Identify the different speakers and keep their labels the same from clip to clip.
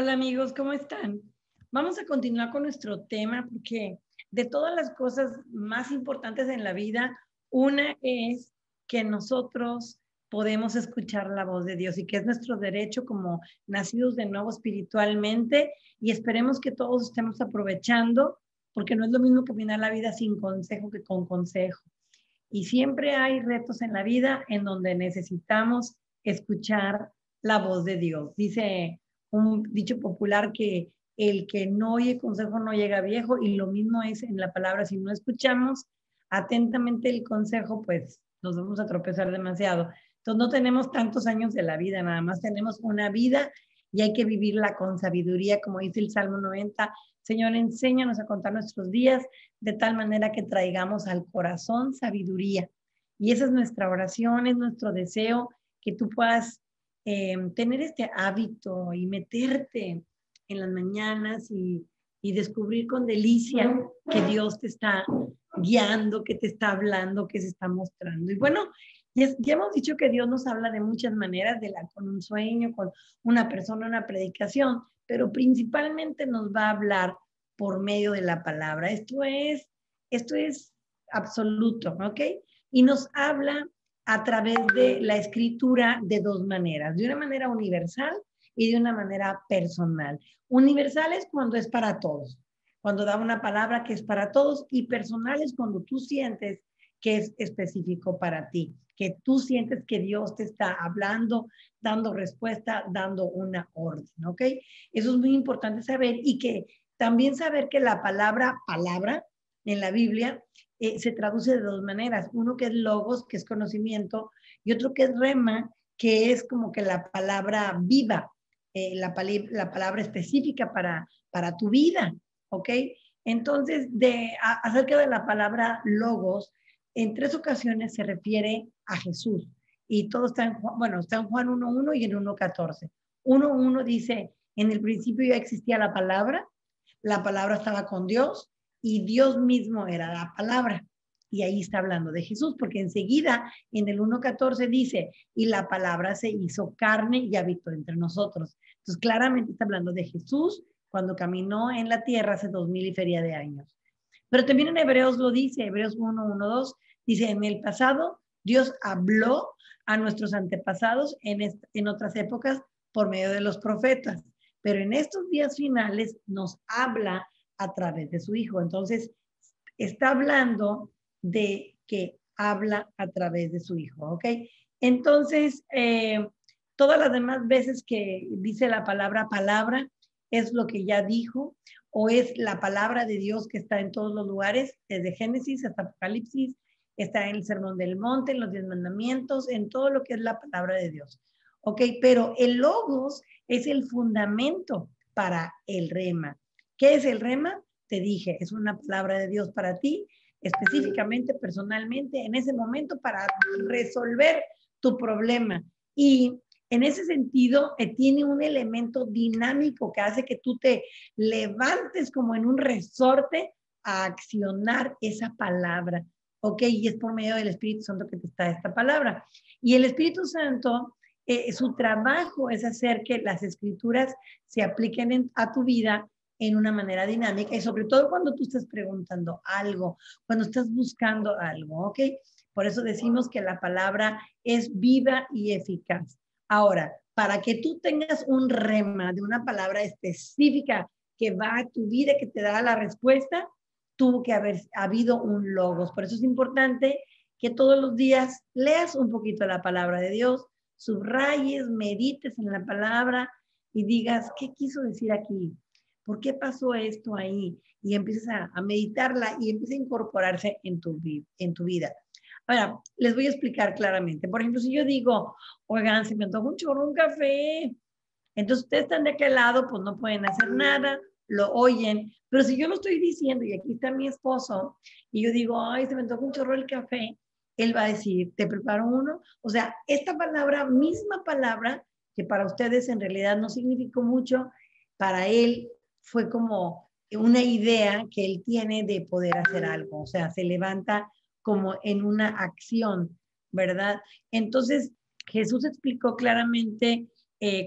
Speaker 1: Hola amigos, ¿cómo están? Vamos a continuar con nuestro tema porque de todas las cosas más importantes en la vida, una es que nosotros podemos escuchar la voz de Dios y que es nuestro derecho como nacidos de nuevo espiritualmente y esperemos que todos estemos aprovechando porque no es lo mismo caminar la vida sin consejo que con consejo. Y siempre hay retos en la vida en donde necesitamos escuchar la voz de Dios. Dice un dicho popular que el que no oye consejo no llega viejo y lo mismo es en la palabra, si no escuchamos atentamente el consejo, pues nos vamos a tropezar demasiado. Entonces no tenemos tantos años de la vida, nada más tenemos una vida y hay que vivirla con sabiduría, como dice el Salmo 90. Señor, enséñanos a contar nuestros días de tal manera que traigamos al corazón sabiduría. Y esa es nuestra oración, es nuestro deseo, que tú puedas tener este hábito y meterte en las mañanas y descubrir con delicia que Dios te está guiando, que te está hablando, que se está mostrando. Y bueno, ya hemos dicho que Dios nos habla de muchas maneras, con un sueño, con una persona, una predicación, pero principalmente nos va a hablar por medio de la palabra. Esto es absoluto, ¿ok? Y nos habla a través de la escritura de dos maneras, de una manera universal y de una manera personal. Universal es cuando es para todos, cuando da una palabra que es para todos, y personal es cuando tú sientes que es específico para ti, que tú sientes que Dios te está hablando, dando respuesta, dando una orden, ¿ok? Eso es muy importante saber y que también saber que la palabra en la Biblia se traduce de dos maneras. Uno que es logos, que es conocimiento, y otro que es rema, que es como que la palabra viva, la palabra específica para tu vida, ¿ok? Entonces, acerca de la palabra logos, en tres ocasiones se refiere a Jesús. Y todo está está en Juan 1.1 y en 1.14. 1.1 dice, en el principio ya existía la palabra estaba con Dios y Dios mismo era la palabra. Y ahí está hablando de Jesús, porque enseguida en el 1.14 dice, y la palabra se hizo carne y habitó entre nosotros. Entonces claramente está hablando de Jesús cuando caminó en la tierra hace 2000 y feria de años. Pero también en Hebreos lo dice, Hebreos 1.1.2, dice, en el pasado Dios habló a nuestros antepasados en otras épocas por medio de los profetas, pero en estos días finales nos habla a través de su Hijo. Entonces, está hablando de que habla a través de su Hijo, ¿ok? Entonces, todas las demás veces que dice la palabra, es lo que ya dijo, o es la palabra de Dios que está en todos los lugares, desde Génesis hasta Apocalipsis, está en el Sermón del Monte, en los 10 mandamientos, en todo lo que es la palabra de Dios. ¿Ok? Pero el logos es el fundamento para el rema. ¿Qué es el rema? Te dije, es una palabra de Dios para ti, específicamente, personalmente, en ese momento para resolver tu problema. Y en ese sentido, tiene un elemento dinámico que hace que tú te levantes como en un resorte a accionar esa palabra. ¿Ok? Y es por medio del Espíritu Santo que te está esta palabra. Y el Espíritu Santo, su trabajo es hacer que las escrituras se apliquen a tu vida en una manera dinámica y sobre todo cuando tú estás preguntando algo, cuando estás buscando algo, ¿ok? Por eso decimos que la palabra es viva y eficaz. Ahora, para que tú tengas un rema de una palabra específica que va a tu vida, que te da la respuesta, tuvo que haber habido un logos. Por eso es importante que todos los días leas un poquito la palabra de Dios, subrayes, medites en la palabra y digas, ¿qué quiso decir aquí? ¿Por qué pasó esto ahí? Y empiezas a meditarla y empieza a incorporarse en tu vida. Ahora, les voy a explicar claramente. Por ejemplo, si yo digo, oigan, se me antoja un chorro, un café. Entonces, ustedes están de aquel lado, pues no pueden hacer nada, lo oyen. Pero si yo lo estoy diciendo y aquí está mi esposo y yo digo, ay, se me antoja un chorro el café, él va a decir, ¿te preparo uno? O sea, esta palabra, misma palabra, que para ustedes en realidad no significó mucho, para él fue como una idea que él tiene de poder hacer algo. O sea, se levanta como en una acción, ¿verdad? Entonces, Jesús explicó claramente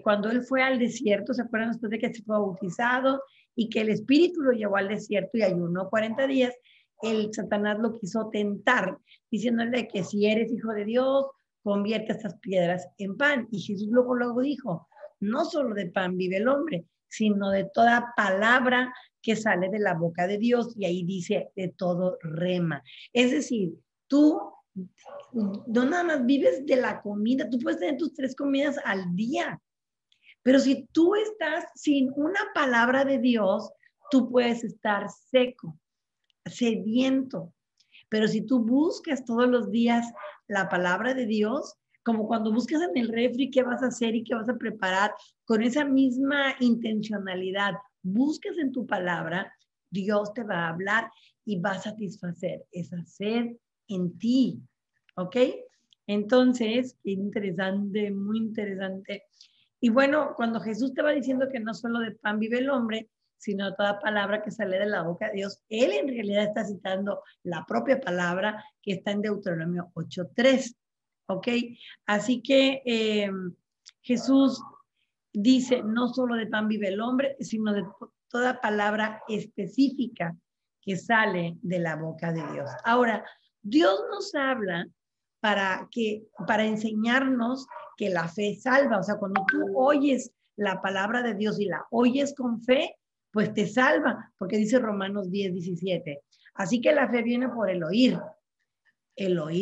Speaker 1: cuando él fue al desierto, ¿se acuerdan después de que se fue bautizado y que el Espíritu lo llevó al desierto y ayunó 40 días? El Satanás lo quiso tentar, diciéndole que si eres hijo de Dios, convierte estas piedras en pan. Y Jesús luego dijo, no solo de pan vive el hombre, sino de toda palabra que sale de la boca de Dios. Y ahí dice, de todo rema. Es decir, tú no nada más vives de la comida, tú puedes tener tus 3 comidas al día, pero si tú estás sin una palabra de Dios, tú puedes estar seco, sediento. Pero si tú buscas todos los días la palabra de Dios, como cuando buscas en el refri qué vas a hacer y qué vas a preparar, con esa misma intencionalidad, buscas en tu palabra, Dios te va a hablar y va a satisfacer esa sed en ti. ¿Ok? Entonces, qué interesante, muy interesante. Y bueno, cuando Jesús te va diciendo que no solo de pan vive el hombre, sino toda palabra que sale de la boca de Dios, él en realidad está citando la propia palabra que está en Deuteronomio 8:3. ¿Ok? Así que Jesús dice, no solo de pan vive el hombre, sino de toda palabra específica que sale de la boca de Dios. Ahora, Dios nos habla para enseñarnos que la fe salva. O sea, cuando tú oyes la palabra de Dios y la oyes con fe, pues te salva, porque dice Romanos 10:17. Así que la fe viene por el oír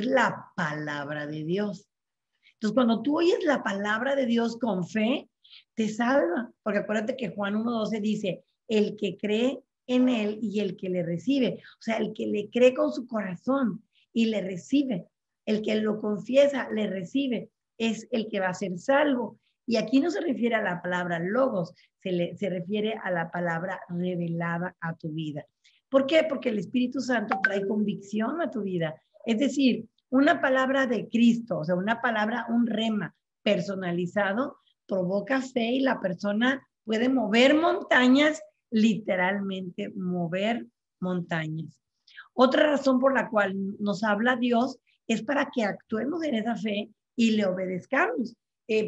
Speaker 1: la palabra de Dios. Entonces, cuando tú oyes la palabra de Dios con fe, te salva. Porque acuérdate que Juan 1:12 dice, el que cree en él y el que le recibe. O sea, el que le cree con su corazón y le recibe. El que lo confiesa, le recibe. Es el que va a ser salvo. Y aquí no se refiere a la palabra logos, se refiere a la palabra revelada a tu vida. ¿Por qué? Porque el Espíritu Santo trae convicción a tu vida. Es decir, una palabra de Cristo, o sea, una palabra, un rema personalizado, provoca fe y la persona puede mover montañas, literalmente mover montañas. Otra razón por la cual nos habla Dios es para que actuemos en esa fe y le obedezcamos.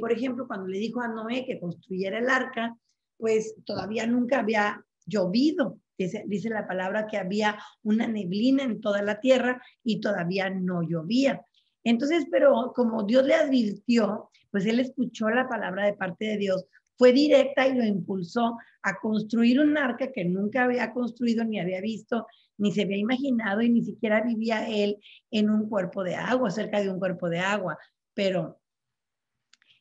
Speaker 1: Por ejemplo, cuando le dijo a Noé que construyera el arca, pues todavía nunca había llovido. Dice la palabra que había una neblina en toda la tierra y todavía no llovía. Entonces, pero como Dios le advirtió, pues él escuchó la palabra de parte de Dios, fue directa y lo impulsó a construir un arca que nunca había construido, ni había visto, ni se había imaginado y ni siquiera vivía él en un cuerpo de agua, cerca de un cuerpo de agua. Pero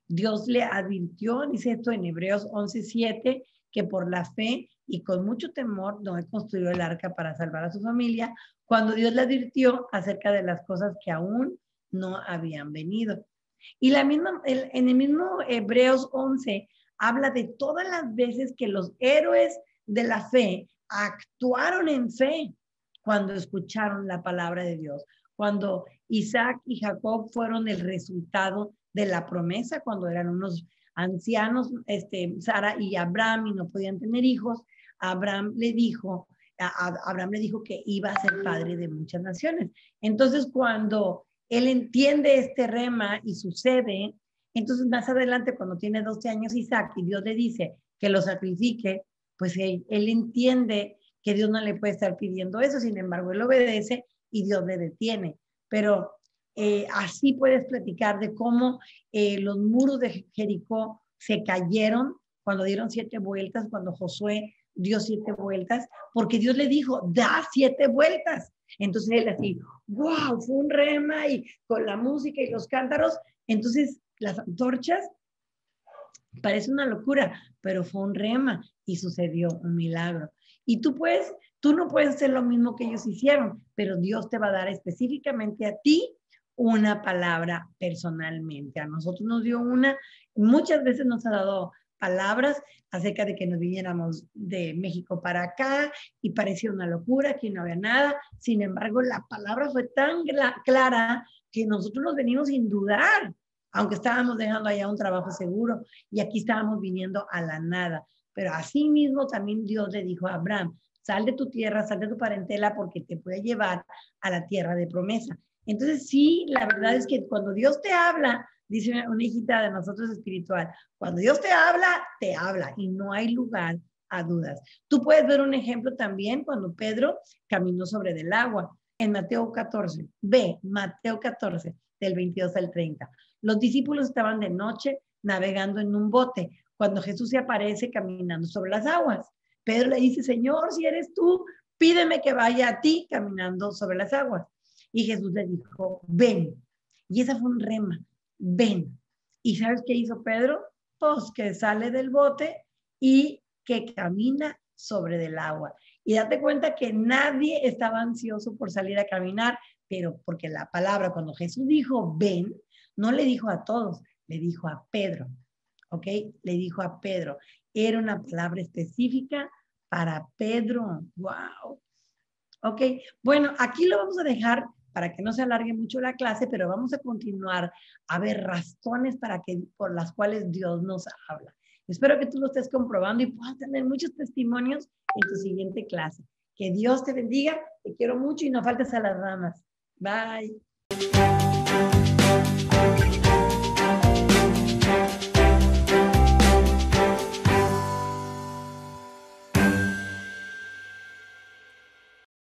Speaker 1: Dios le advirtió, dice esto en Hebreos 11:7, que por la fe y con mucho temor Noé construyó el arca para salvar a su familia, cuando Dios le advirtió acerca de las cosas que aún no habían venido. Y en el mismo Hebreos 11 habla de todas las veces que los héroes de la fe actuaron en fe cuando escucharon la palabra de Dios, cuando Isaac y Jacob fueron el resultado de la promesa, cuando eran unos ancianos, Sara y Abraham, y no podían tener hijos. Abraham le dijo que iba a ser padre de muchas naciones. Entonces, cuando él entiende este rema y sucede, entonces más adelante, cuando tiene 12 años Isaac y Dios le dice que lo sacrifique, pues él entiende que Dios no le puede estar pidiendo eso, sin embargo, él obedece y Dios le detiene. Pero así puedes platicar de cómo los muros de Jericó se cayeron cuando dieron 7 vueltas, cuando Josué dio 7 vueltas, porque Dios le dijo, da 7 vueltas. Entonces él así, wow, fue un rema y con la música y los cántaros. Entonces las antorchas, parece una locura, pero fue un rema y sucedió un milagro. Y tú no puedes hacer lo mismo que ellos hicieron, pero Dios te va a dar específicamente a ti una palabra personalmente. A nosotros nos dio una, muchas veces nos ha dado palabras acerca de que nos viniéramos de México para acá y parecía una locura, que no había nada. Sin embargo, la palabra fue tan clara que nosotros nos venimos sin dudar, aunque estábamos dejando allá un trabajo seguro y aquí estábamos viniendo a la nada. Pero así mismo también Dios le dijo a Abraham, sal de tu tierra, sal de tu parentela porque te puede llevar a la tierra de promesa. Entonces sí, la verdad es que cuando Dios te habla dice una hijita de nosotros espiritual, cuando Dios te habla y no hay lugar a dudas. Tú puedes ver un ejemplo también cuando Pedro caminó sobre el agua en Mateo 14. Ve, Mateo 14, del 22 al 30. Los discípulos estaban de noche navegando en un bote cuando Jesús se aparece caminando sobre las aguas. Pedro le dice, Señor, si eres tú, pídeme que vaya a ti caminando sobre las aguas. Y Jesús le dijo, ven. Y esa fue un rema, ven. ¿Y sabes qué hizo Pedro? Pues que sale del bote y que camina sobre el agua. Y date cuenta que nadie estaba ansioso por salir a caminar, pero porque la palabra, cuando Jesús dijo, ven, no le dijo a todos, le dijo a Pedro, ¿ok? Le dijo a Pedro. Era una palabra específica para Pedro. ¡Wow! Ok, bueno, aquí lo vamos a dejar para que no se alargue mucho la clase, pero vamos a continuar a ver razones por las cuales Dios nos habla. Espero que tú lo estés comprobando y puedas tener muchos testimonios en tu siguiente clase. Que Dios te bendiga, te quiero mucho y no faltes a las ramas. Bye.